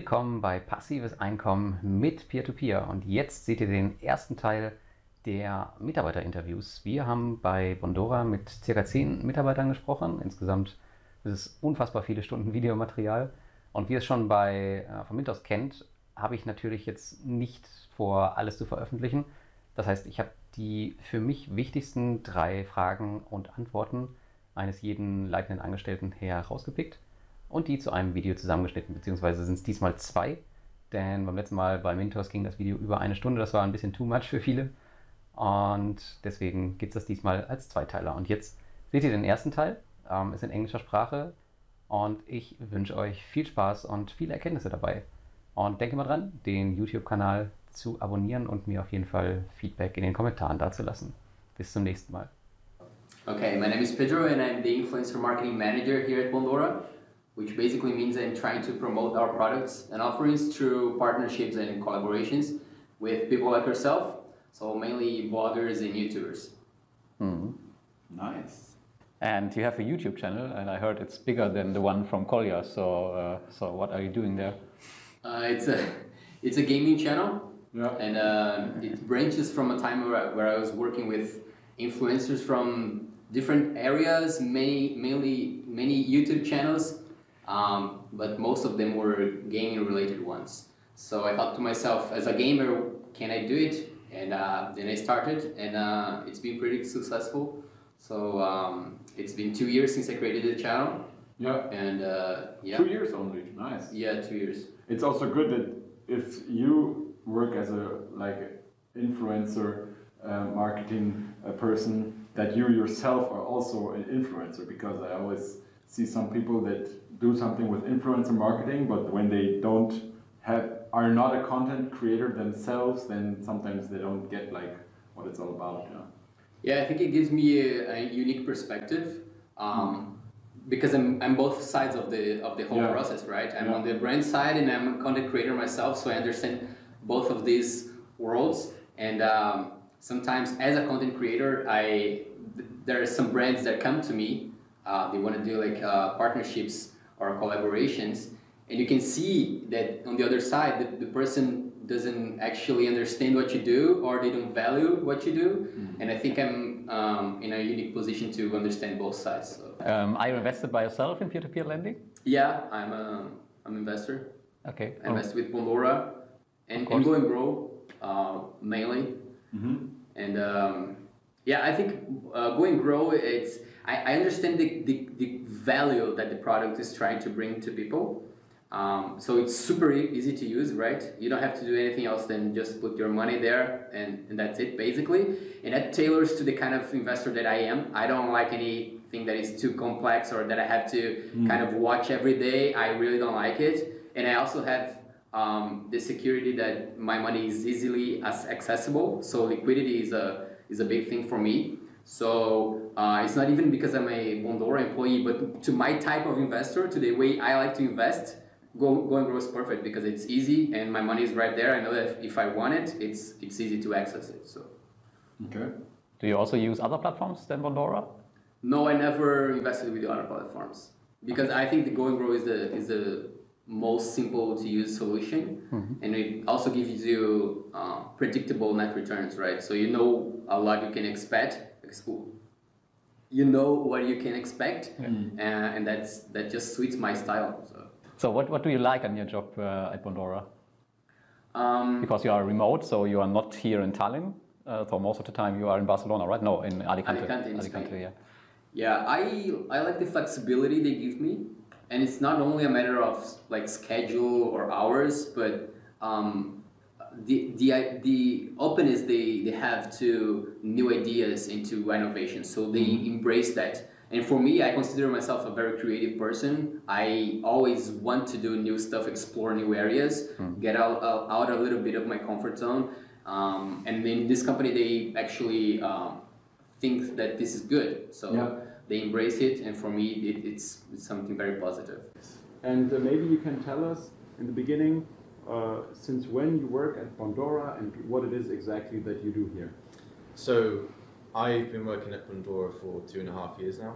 Willkommen bei Passives Einkommen mit Peer-to-Peer. Und jetzt seht ihr den ersten Teil der Mitarbeiterinterviews. Wir haben bei Bondora mit ca. 10 Mitarbeitern gesprochen. Insgesamt ist es unfassbar viele Stunden Videomaterial. Und wie ihr es schon von Mintos kennt, habe ich natürlich jetzt nicht vor, alles zu veröffentlichen. Das heißt, ich habe die für mich wichtigsten 3 Fragen und Antworten eines jeden leitenden Angestellten herausgepickt und die zu einem Video zusammengeschnitten, beziehungsweise sind es diesmal 2, denn beim letzten Mal bei Mintos ging das Video über 1 Stunde, das war ein bisschen too much für viele und deswegen gibt es das diesmal als Zweiteiler. Und jetzt seht ihr den ersten Teil, ist in englischer Sprache und ich wünsche euch viel Spaß und viele Erkenntnisse dabei. Und denke mal dran, den YouTube-Kanal zu abonnieren und mir auf jeden Fall Feedback in den Kommentaren dazulassen. Bis zum nächsten Mal. Okay, my name is Pedro and I'm the Influencer Marketing Manager here at Bondora, which basically means I'm trying to promote our products and offerings through partnerships and collaborations with people like yourself, so mainly bloggers and YouTubers. Nice. And you have a YouTube channel, and I heard it's bigger than the one from Kolya, so what are you doing there? It's a gaming channel, yeah. And it branches from a time where I was working with influencers from different areas, many YouTube channels, but most of them were gaming related ones. So I thought to myself, as a gamer, can I do it? And then I started, and it's been pretty successful. So it's been 2 years since I created the channel. Yeah. And yeah. 2 years only. Nice. Yeah, 2 years. It's also good that if you work as a influencer marketing person, that you yourself are also an influencer, because I always see some people that do something with influencer marketing, but when they are not a content creator themselves, then sometimes they don't get what it's all about. Yeah, I think it gives me a unique perspective. Because I'm both sides of the whole process, right? I'm on the brand side and I'm a content creator myself, so I understand both of these worlds. And sometimes as a content creator, there are some brands that come to me. They want to do partnerships or collaborations, and you can see that on the other side, the person doesn't actually understand what you do, or they don't value what you do. And I think I'm in a unique position to understand both sides. So. Are you invested by yourself in peer-to-peer lending? Yeah, I'm an investor. Okay. I invest with Bondora and Go and Grow mainly. And yeah, I think Go and Grow, I understand the value that the product is trying to bring to people. So it's super easy to use, right? You don't have to do anything else than just put your money there and that's it basically. And that tailors to the kind of investor that I am. I don't like anything that is too complex or that I have to kind of watch every day. I really don't like it. And I also have the security that my money is easily accessible. So liquidity is a big thing for me. So it's not even because I'm a Bondora employee, but to my type of investor, to the way I like to invest, Go and Grow is perfect because it's easy and my money is right there. I know that if I want it, it's easy to access it. So. Okay. Do you also use other platforms than Bondora? No, I never invested with the other platforms because I think the Go and Grow is the most simple to use solution, and it also gives you predictable net returns, right? So you know a lot you can expect. You know what you can expect, and that just suits my style. So what do you like on your job at Bondora? Because you are remote, so you are not here in Tallinn. So most of the time you are in Barcelona, right? No, in Alicante. Spain. Yeah. Yeah, I like the flexibility they give me, and it's not only a matter of schedule or hours, but the openness they have to new ideas, into innovation. So they embrace that. And for me, I consider myself a very creative person. I always want to do new stuff, explore new areas, get out a little bit of my comfort zone. And in this company, they actually think that this is good. So they embrace it, and for me, it's something very positive. And maybe you can tell us in the beginning, since when you work at Bondora and what it is exactly that you do here. So I've been working at Bondora for 2.5 years now,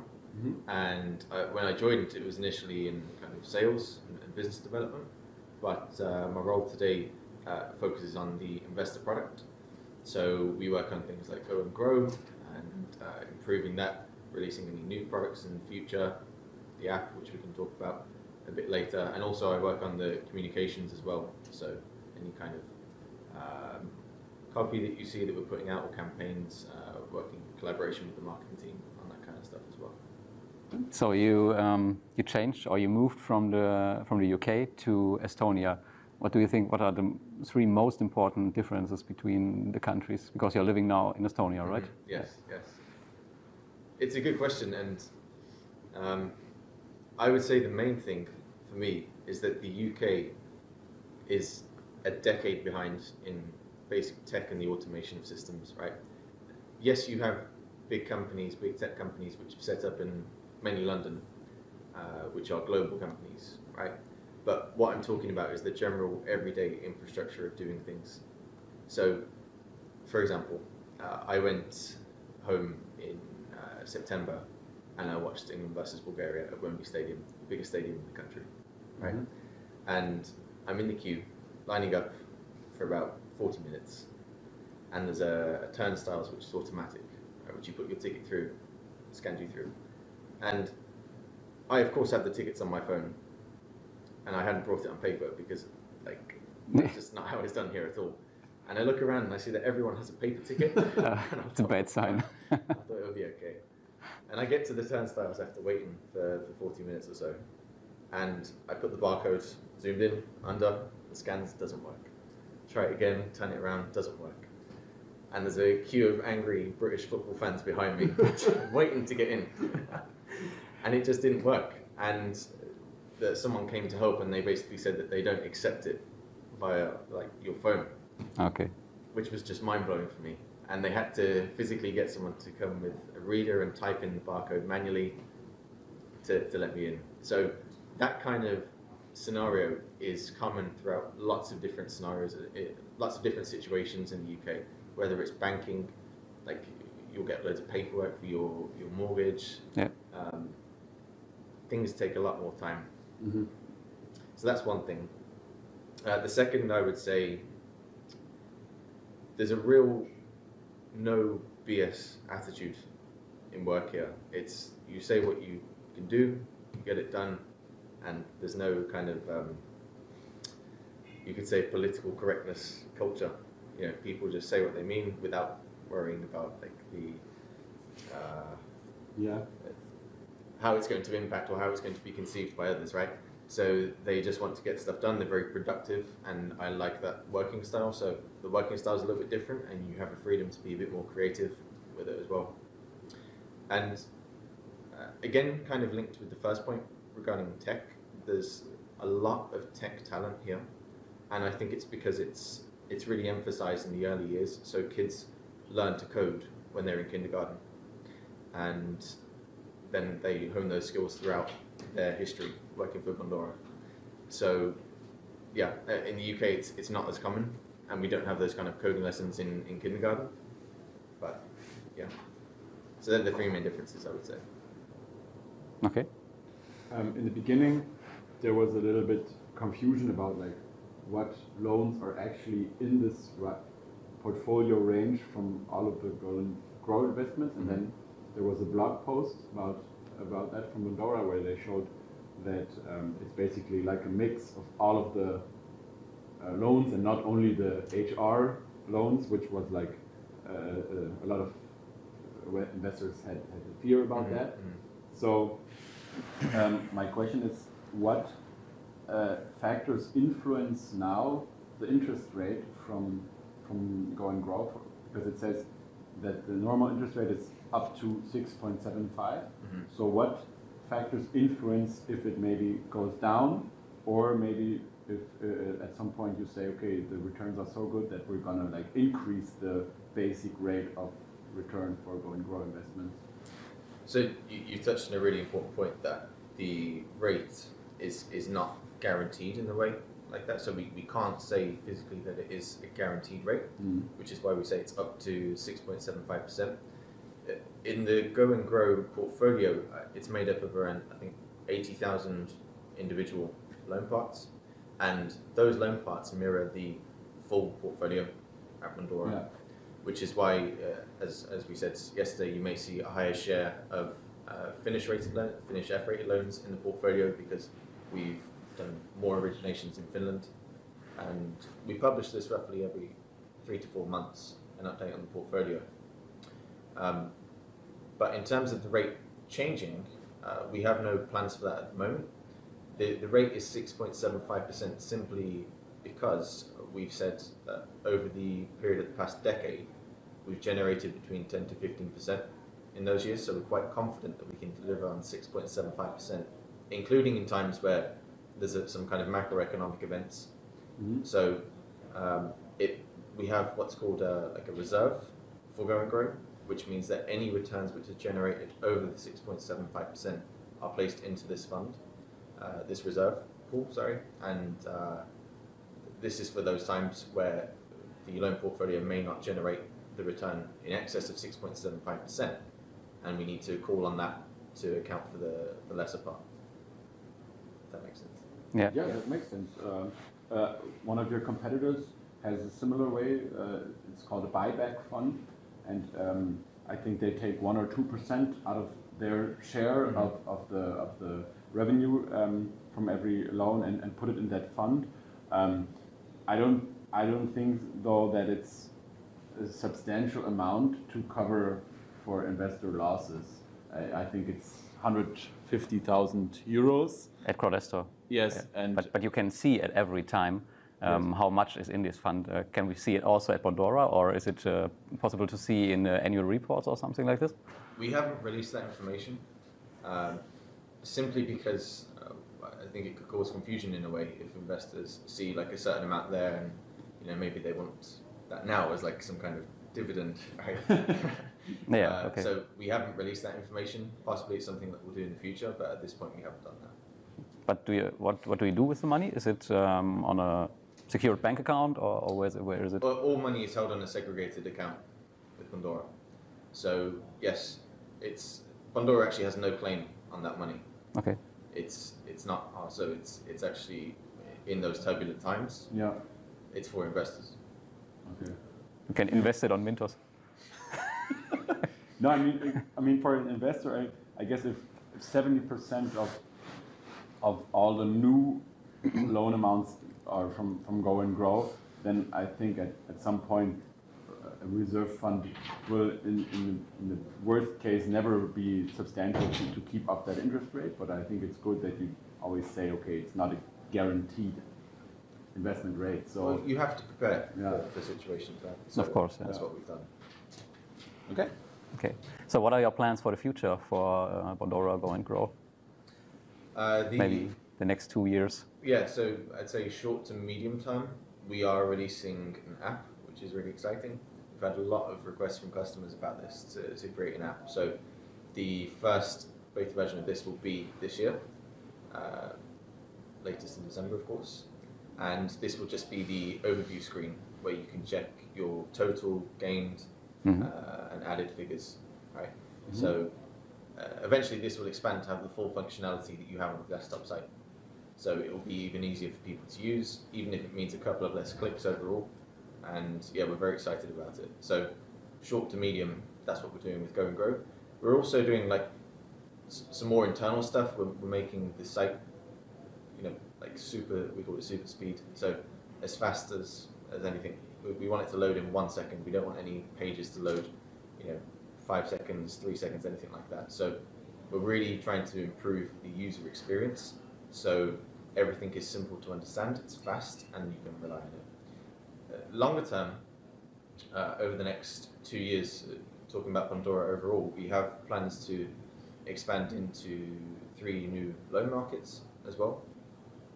and when I joined, it was initially in kind of sales and business development. but my role today focuses on the investor product. So we work on things like Go and Grow and improving that, releasing any new products in the future, the app, which we can talk about a bit later, and also I work on the communications as well. So any kind of copy that you see that we're putting out or campaigns, working in collaboration with the marketing team on that kind of stuff as well. So you changed or you moved from the UK to Estonia. What do you think? What are the three most important differences between the countries? Because you're living now in Estonia, right? Yes, yes. It's a good question, and I would say the main thing for me is that the UK is a decade behind in basic tech and the automation of systems, right? Yes, you have big companies, big tech companies, which have set up in mainly London, which are global companies, right? But what I'm talking about is the general everyday infrastructure of doing things. So, for example, I went home in September and I watched England versus Bulgaria at Wembley Stadium, the biggest stadium in the country, right? Mm-hmm. And I'm in the queue, lining up for about 40 minutes, and there's a turnstiles which is automatic, right, which you put your ticket through, scans you through. And I, of course, have the tickets on my phone, and I hadn't brought it on paper because, like, that's just not how it's done here at all. And I look around and I see that everyone has a paper ticket. It's a bad sign. I thought it would be okay. And I get to the turnstiles after waiting for 40 minutes or so, and I put the barcode zoomed in, under, the scans, doesn't work. Try it again, turn it around, doesn't work. And there's a queue of angry British football fans behind me waiting to get in. And it just didn't work. And someone came to help, and they basically said that they don't accept it via like your phone. Okay. Which was just mind-blowing for me. And they had to physically get someone to come with a reader and type in the barcode manually to let me in. So that kind of scenario is common throughout lots of different scenarios, lots of different situations in the UK, whether it's banking, like you'll get loads of paperwork for your mortgage. Yeah. Things take a lot more time. Mm-hmm. So that's one thing. The second, I would say, there's a real no BS attitude in work here. It's you say what you can do, you get it done, and there's no kind of you could say political correctness culture. You know, people just say what they mean without worrying about like the how it's going to impact or how it's going to be conceived by others, right? So they just want to get stuff done. They're very productive, and I like that working style. So the working style is a little bit different, and you have a freedom to be a bit more creative with it as well. And again, kind of linked with the first point regarding tech, there's a lot of tech talent here, and I think it's because it's really emphasized in the early years. So kids learn to code when they're in kindergarten, and then they hone those skills throughout their history working for Bondora. So yeah, in the UK it's not as common, and we don't have those kind of coding lessons in kindergarten. But yeah, so they're the three main differences, I would say. Okay. In the beginning, there was a little bit confusion about like what loans are actually in this portfolio range from all of the grow investments, and then there was a blog post about that from Bondora where they showed that it's basically like a mix of all of the loans, and not only the HR loans, which was like a lot of investors had a fear about that. So my question is, what factors influence now the interest rate from Go and Grow? Because it says that the normal interest rate is up to 6.75. So what factors influence if it maybe goes down, or maybe if at some point you say, okay, the returns are so good that we're gonna like increase the basic rate of return for Go and Grow investments? So you touched on a really important point, that the rate is not guaranteed in a way like that. So we can't say physically that it is a guaranteed rate, which is why we say it's up to 6.75%. In the Go and Grow portfolio, it's made up of around, I think, 80,000 individual loan parts, and those loan parts mirror the full portfolio at Bondora, which is why, as we said yesterday, you may see a higher share of Finnish F-rated loans in the portfolio because we've done more originations in Finland, and we publish this roughly every 3 to 4 months, an update on the portfolio. But in terms of the rate changing, we have no plans for that at the moment. The rate is 6.75% simply because we've said that over the period of the past decade, we've generated between 10 to 15% in those years, so we're quite confident that we can deliver on 6.75%, including in times where there's some kind of macroeconomic events. So we have what's called like a reserve for Go and Grow, which means that any returns which are generated over the 6.75% are placed into this fund, this reserve pool, and this is for those times where the loan portfolio may not generate the return in excess of 6.75%, and we need to call on that to account for the lesser part. If that makes sense. Yeah, that makes sense. One of your competitors has a similar way. It's called a buyback fund, and I think they take 1 or 2% out of their share of the revenue from every loan and put it in that fund. I don't think though that it's a substantial amount to cover for investor losses. I think it's 150,000 euros at Crodestor. Yes, and but you can see at every time how much is in this fund. Can we see it also at Bondora, or is it possible to see in annual reports or something like this? We haven't released that information simply because I think it could cause confusion in a way if investors see like a certain amount there, and maybe they want that now as like some kind of dividend, right? Okay. So we haven't released that information. Possibly it's something that we'll do in the future, but at this point we haven't done that. But what do you do with the money? Is it on a secured bank account, or where is it? All money is held on a segregated account with Bondora. So yes, Bondora actually has no claim on that money. Okay. It's not so it's actually in those turbulent times. Yeah. It's for investors. Okay. You can invest it on Mintos. No, I mean for an investor, I guess if 70% of all the new loan amounts are from Go and Grow, then I think at some point a reserve fund will, in the worst case, never be substantial to keep up that interest rate. But I think it's good that you always say, okay, it's not a guaranteed investment rate. So well, you have to prepare for situations, right? So of course, that's what we've done. Okay. So what are your plans for the future for Bondora Go and Grow? Maybe the next 2 years. Yeah, so I'd say short to medium term, we are releasing an app, which is really exciting. We've had a lot of requests from customers about this to create an app. So the first beta version of this will be this year, latest in December, of course. And this will just be the overview screen where you can check your total gained and added figures, right? So eventually this will expand to have the full functionality that you have on the desktop site. So it will be even easier for people to use, even if it means a couple of less clicks overall. And yeah, we're very excited about it. So short to medium, that's what we're doing with Go and Grow. We're also doing like some more internal stuff. We're making the site, like we call it super speed. So as fast as anything. We want it to load in 1 second. We don't want any pages to load, 5 seconds, 3 seconds, anything like that. So we're really trying to improve the user experience. So everything is simple to understand, it's fast, and you can rely on it. Longer term, over the next 2 years, talking about Bondora overall, we have plans to expand into 3 new loan markets as well.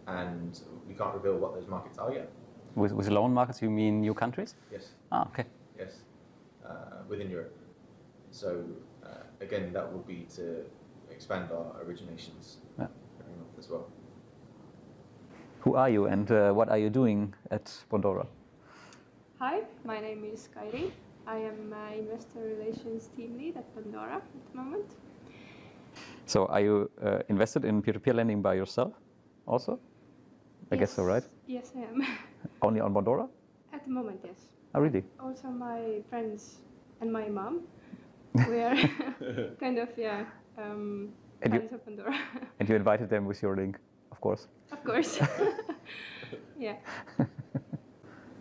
And we can't reveal what those markets are yet. With loan markets, you mean new countries? Yes. Okay. Yes, within Europe. So again, that will be to expand our originations every month as well. Who are you and what are you doing at Bondora? Hi, my name is Kairi. I am investor relations team lead at Bondora at the moment. So are you invested in peer-to-peer lending by yourself also? I guess so, right? Yes, I am. Only on Bondora? At the moment, yes. Oh, really? Also, my friends and my mom, we are kind of, fans of Bondora. And you invited them with your link, of course. Of course. Yeah.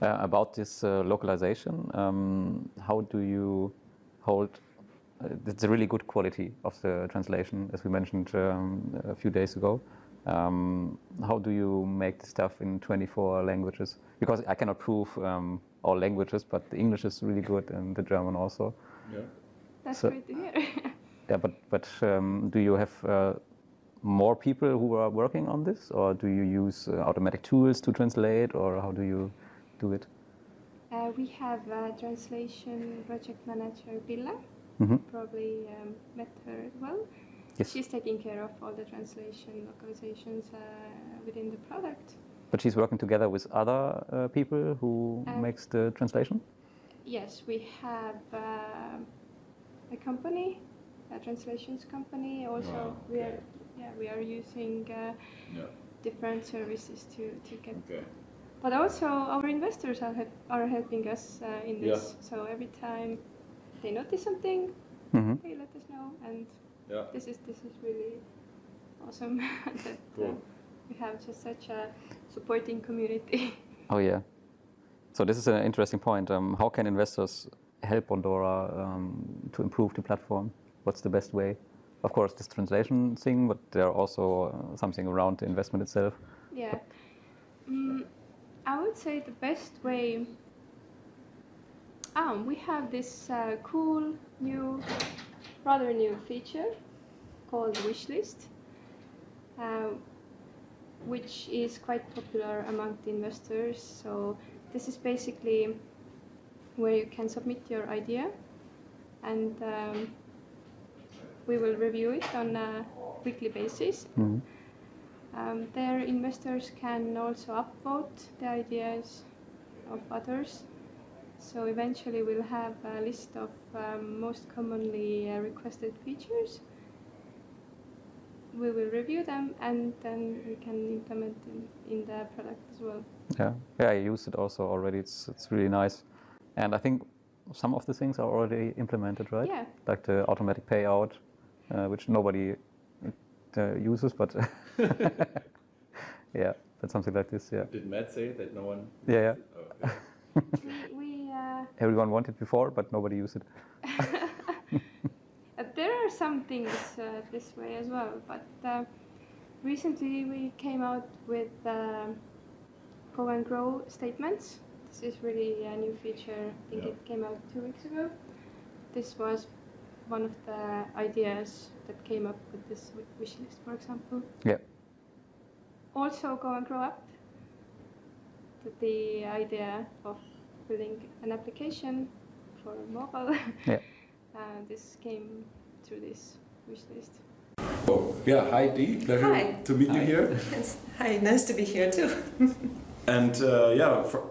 About this localization, how do you hold? It's a really good quality of the translation, as we mentioned a few days ago. How do you make the stuff in 24 languages? Because I cannot prove all languages, but the English is really good and the German also. Yeah. That's great to hear. Yeah, but do you have more people who are working on this, or do you use automatic tools to translate, or how do you do it? We have a translation project manager, Ville. Probably met her as well. Yes. She's taking care of all the translation localizations within the product. But she's working together with other people who makes the translation? Yes, we have a company, a translations company. Also, we are using different services to get. Okay. But also, our investors are helping us in this. Yeah. So every time they notice something, they let us know, and this is really awesome that we have just such a supporting community. Oh yeah. So this is an interesting point. How can investors help Bondora to improve the platform? What's the best way? Of course, this translation thing, but there are also something around the investment itself. Yeah. I would say the best way. We have this cool rather new feature called Wishlist, which is quite popular among the investors. So this is basically where you can submit your idea, and we will review it on a weekly basis. There, investors can also upvote the ideas of others. So eventually we'll have a list of most commonly requested features. We will review them, and then we can implement them in the product as well. Yeah, I used it also already. It's really nice. And I think some of the things are already implemented, right? Yeah. Like the automatic payout, which nobody uses, but yeah, that's something like this. Yeah. Did Matt say that no one? Yeah. Oh, okay. Everyone wanted before, but nobody used it. There are some things this way as well, but recently we came out with Go and Grow statements. This is really a new feature. I think it came out 2 weeks ago. This was one of the ideas that came up with this wish list, for example. Yeah. Also, Go and Grow Up. The idea of building an application for mobile. Yeah. This came through this wish list. Oh, yeah. Hi, Dee. Pleasure to meet you here. Hi, nice to be here too. And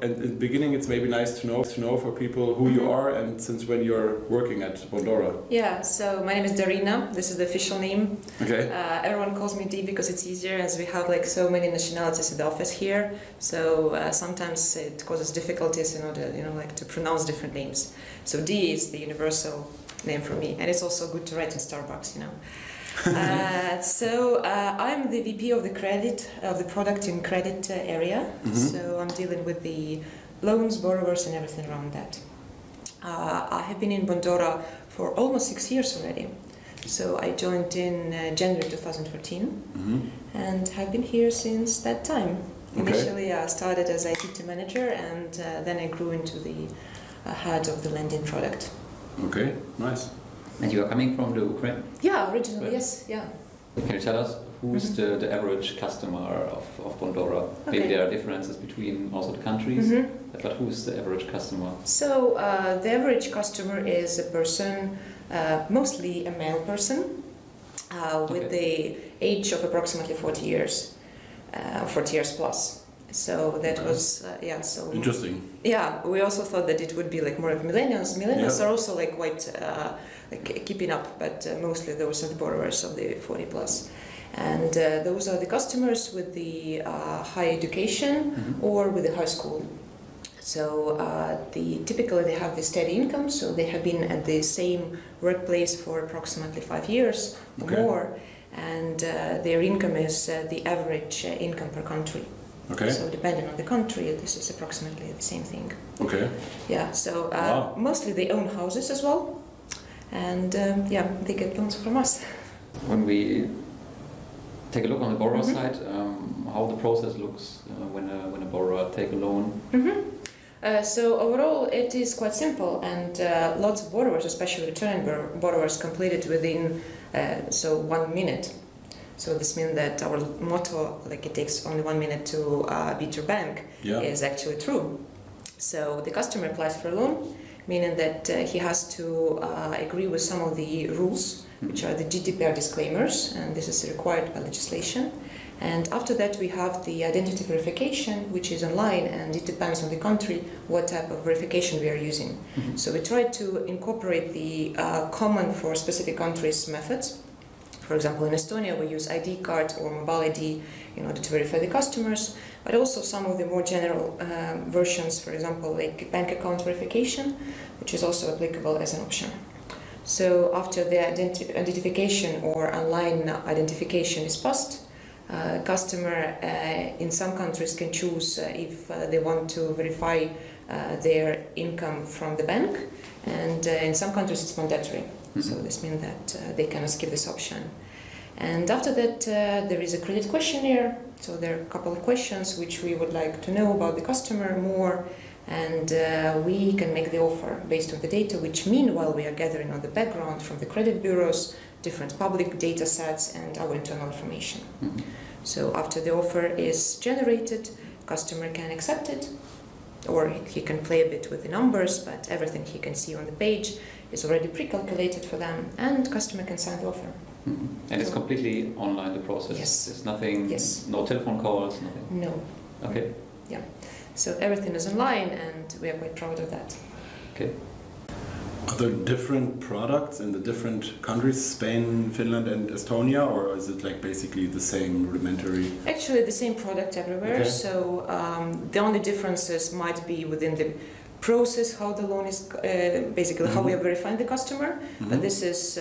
in the beginning, it's maybe nice to know for people who you are and since when you're working at Bondora. Yeah, so my name is Darina. This is the official name. Okay. Everyone calls me Dee because it's easier, as we have like so many nationalities in the office here. So sometimes it causes difficulties in order, like to pronounce different names. So Dee is the universal name for me, and it's also good to write in Starbucks, So I'm the VP of the product in credit area. So I'm dealing with the loans, borrowers, and everything around that. I have been in Bondora for almost 6 years already. So I joined in January 2014 and have been here since that time. Okay. Initially I started as IT manager, and then I grew into the head of the lending product. Okay, nice. And you are coming from the Ukraine? Yeah, originally, yes, yeah. Can you tell us who's the average customer of Bondora? Okay. Maybe there are differences between also the countries, but who's the average customer? So the average customer is a person, mostly a male person, with the age of approximately 40 years plus. So that was So interesting. Yeah, we also thought that it would be like more of millennials. Millennials are also like quite like keeping up, but mostly those are the borrowers of the 40 plus. And those are the customers with the high education or with the high school. So typically they have the steady income, so they have been at the same workplace for approximately 5 years or more, and their income is the average income per country. Okay. So depending on the country, this is approximately the same thing. Okay. Yeah, so mostly they own houses as well, and they get loans from us. When we take a look on the borrower side, how the process looks when a borrower take a loan. So overall, it is quite simple, and lots of borrowers, especially returning borrowers, complete it within 1 minute. So this means that our motto, like it takes only 1 minute to beat your bank, is actually true. So the customer applies for a loan, meaning that he has to agree with some of the rules, which are the GDPR disclaimers, and this is required by legislation. And after that, we have the identity verification, which is online, and it depends on the country what type of verification we are using. So we try to incorporate the common for specific countries methods. For example, in Estonia, we use ID card or mobile ID in order to verify the customers, but also some of the more general versions, for example, like bank account verification, which is also applicable as an option. So after the identification or online identification is passed, customer in some countries can choose if they want to verify their income from the bank, and in some countries it's mandatory. So this means that they cannot skip this option. And after that, there is a credit questionnaire. So there are a couple of questions which we would like to know about the customer more, and we can make the offer based on the data, which meanwhile we are gathering on the background from the credit bureaus, different public data sets, and our internal information. So after the offer is generated, customer can accept it, or he can play a bit with the numbers, but everything he can see on the page is already pre-calculated for them, and customer can sign the offer. And it's completely online, the process? Yes. There's nothing, no telephone calls, nothing? No. Okay. Yeah. So everything is online, and we are quite proud of that. Okay. Are there different products in the different countries, Spain, Finland and Estonia, or is it like basically the same rudimentary? Actually the same product everywhere, okay. So the only differences might be within the process, how the loan is, basically how we are verifying the customer, but this is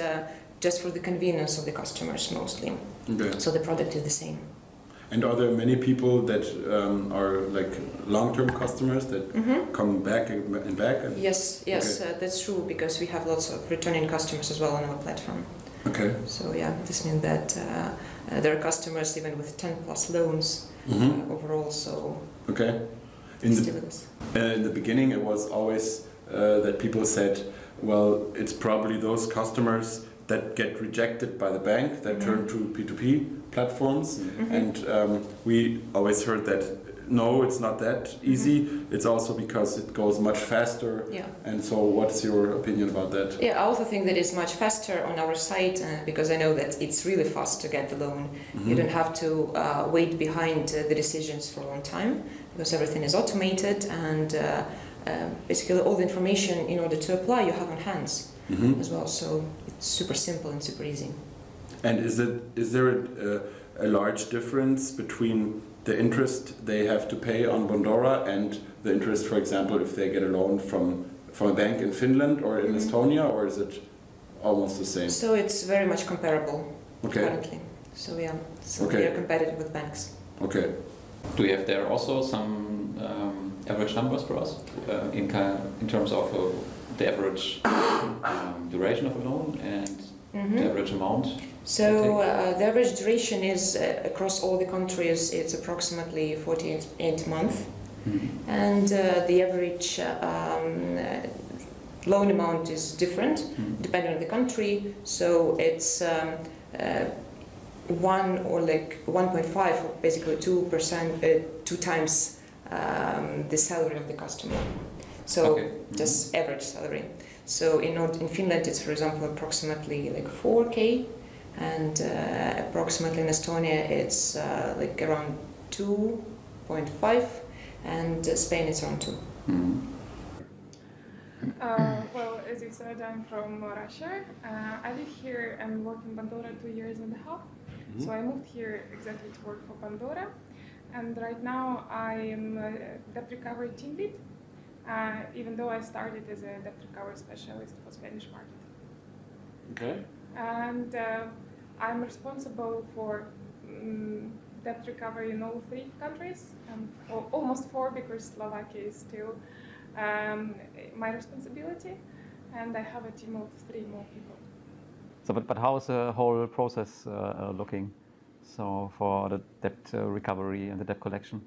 just for the convenience of the customers mostly. Okay. So the product is the same. And are there many people that are like long-term customers that come back and back? Yes, okay. That's true, because we have lots of returning customers as well on our platform. Okay. So yeah, this means that there are customers even with 10 plus loans overall. So okay. In the beginning, it was always that people said, well, it's probably those customers that get rejected by the bank that turn to P2P platforms, and we always heard that no, it's not that easy. It's also because it goes much faster. Yeah. And so, what's your opinion about that? Yeah, I also think that it's much faster on our site because I know that it's really fast to get the loan. You don't have to wait behind the decisions for a long time because everything is automated, and basically all the information in order to apply you have on hands as well. So it's super simple and super easy. And is there a large difference between the interest they have to pay on Bondora and the interest, for example, if they get a loan from a bank in Finland or in Estonia, or is it almost the same? So it's very much comparable currently. So yeah, we are competitive with banks. Okay. Do you have there also some average numbers for us in terms of the average duration of a loan and the average amount? So the average duration is across all the countries, it's approximately 48 months, and the average loan amount is different depending on the country. So it's 1 or like 1.5, or basically 2%, 2 times the salary of the customer. So just average salary. So in Finland, it's, for example, approximately like 4K. And approximately in Estonia, it's like around 2.5 0.5, and Spain is around 2. Well, as you said, I'm from Russia. I live here and work in Bondora 2.5 years. So I moved here exactly to work for Bondora. And right now I am a debt recovery team lead, even though I started as a debt recovery specialist for Spanish market. Okay. And I'm responsible for debt recovery in all 3 countries, almost 4 because Slovakia is still my responsibility, and I have a team of 3 more people. So, but how is the whole process looking? So for the debt recovery and the debt collection?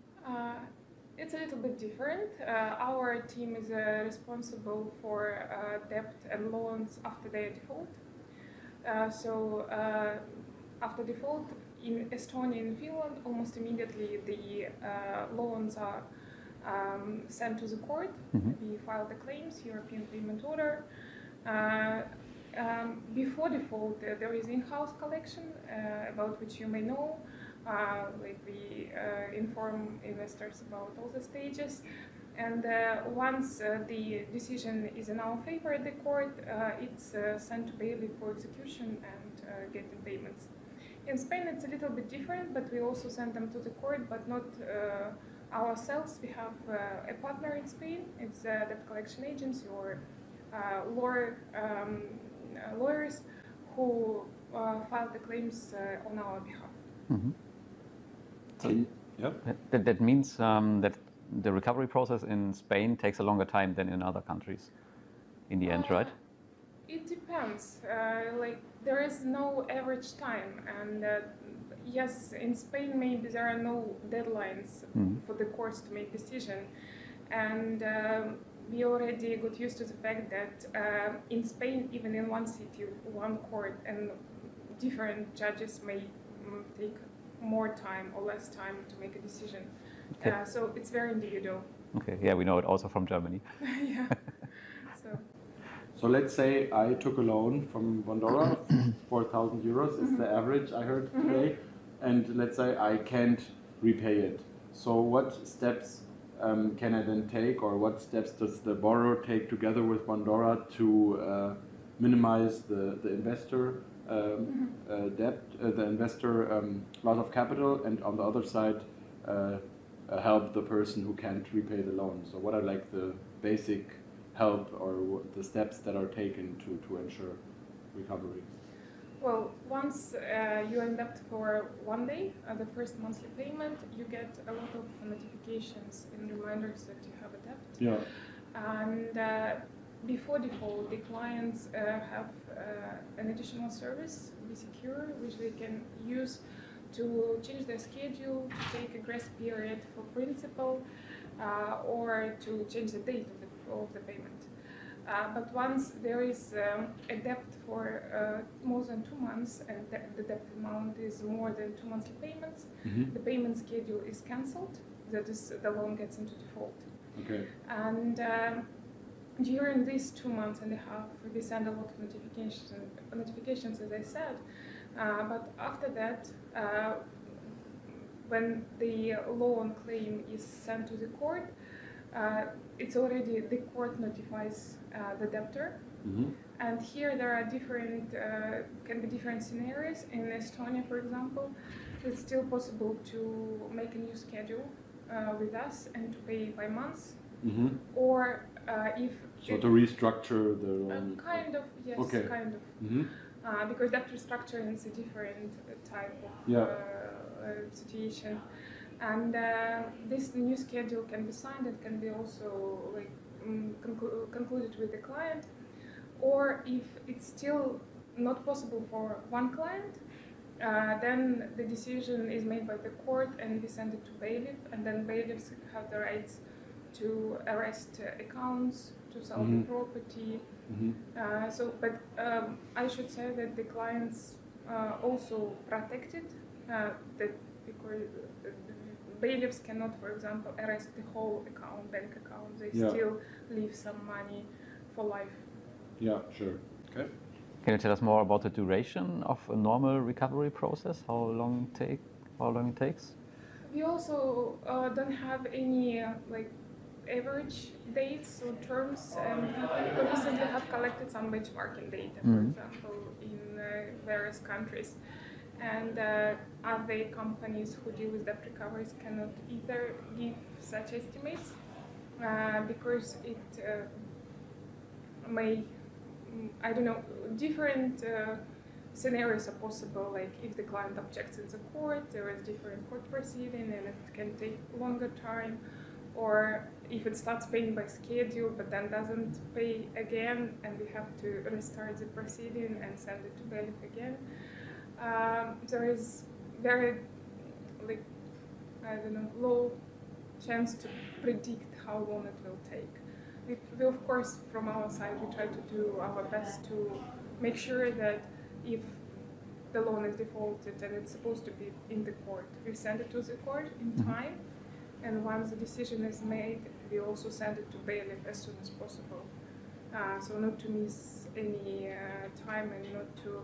It's a little bit different. Our team is responsible for debt and loans after their default. So after default, in Estonia and Finland, almost immediately the loans are sent to the court. We file the claims, European payment order. Before default, there is in-house collection, about which you may know. Like we inform investors about all the stages. And once the decision is in our favor at the court, it's sent to bailiff for execution and getting payments. In Spain, it's a little bit different, but we also send them to the court, but not ourselves. We have a partner in Spain. It's a debt collection agency or lawyers who file the claims on our behalf. So that means that the recovery process in Spain takes a longer time than in other countries in the end, right? It depends. Like there is no average time, and yes, in Spain maybe there are no deadlines for the courts to make decision, and we already got used to the fact that in Spain, even in one city, one court, and different judges may take more time or less time to make a decision. Okay. So it's very individual. Okay, yeah, we know it also from Germany. Yeah. So let's say I took a loan from Bondora, 4,000 euros is the average I heard today, and let's say I can't repay it. So what steps can I then take, or what steps does the borrower take together with Bondora to minimize the investor debt, the investor loss of capital, and on the other side help the person who can't repay the loan? So what are like the basic help or the steps that are taken to ensure recovery? Well, once you are in debt for 1 day, the first monthly payment, you get a lot of notifications and reminders that you have a debt. Yeah. And before default, the clients have an additional service, Be Secure, which they can use to change their schedule, to take a grace period for principal, or to change the date of the payment. But once there is a debt for more than 2 months and the debt amount is more than 2 monthly payments, the payment schedule is cancelled. That is, the loan gets into default. Okay. And during these 2.5 months, we send a lot of notifications, as I said. But after that, when the loan claim is sent to the court, it's already the court notifies the debtor. And here there are different, can be different scenarios. In Estonia, for example, it's still possible to make a new schedule with us and to pay by months. Or if so, to restructure the loan. Kind of, yes, okay. kind of. Because debt restructuring is a different type of situation. And this new schedule can be signed and can be also like concluded with the client. Or if it's still not possible for one client, then the decision is made by the court and we send it to bailiff, and then bailiffs have the rights to arrest accounts, to sell the property. But I should say that the clients also protected, that because bailiffs cannot, for example, arrest the whole account, bank account. They still leave some money for life. Yeah, sure. Okay. Can you tell us more about the duration of a normal recovery process? How long it takes? we also don't have any like average dates or terms, and we recently have collected some benchmarking data, for example, in various countries. And other companies who deal with debt recoveries cannot either give such estimates because it may, I don't know, different scenarios are possible. Like if the client objects in the court, there is different court proceeding and it can take longer time. Or if it starts paying by schedule but then doesn't pay again and we have to restart the proceeding and send it to bailiff again. There is very, like, I don't know, low chance to predict how long it will take. We of course, from our side, we try to do our best to make sure that if the loan is defaulted and it's supposed to be in the court, we send it to the court in time. And once the decision is made, we also send it to bailiff as soon as possible. So not to miss any time and not to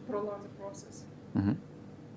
prolong the process.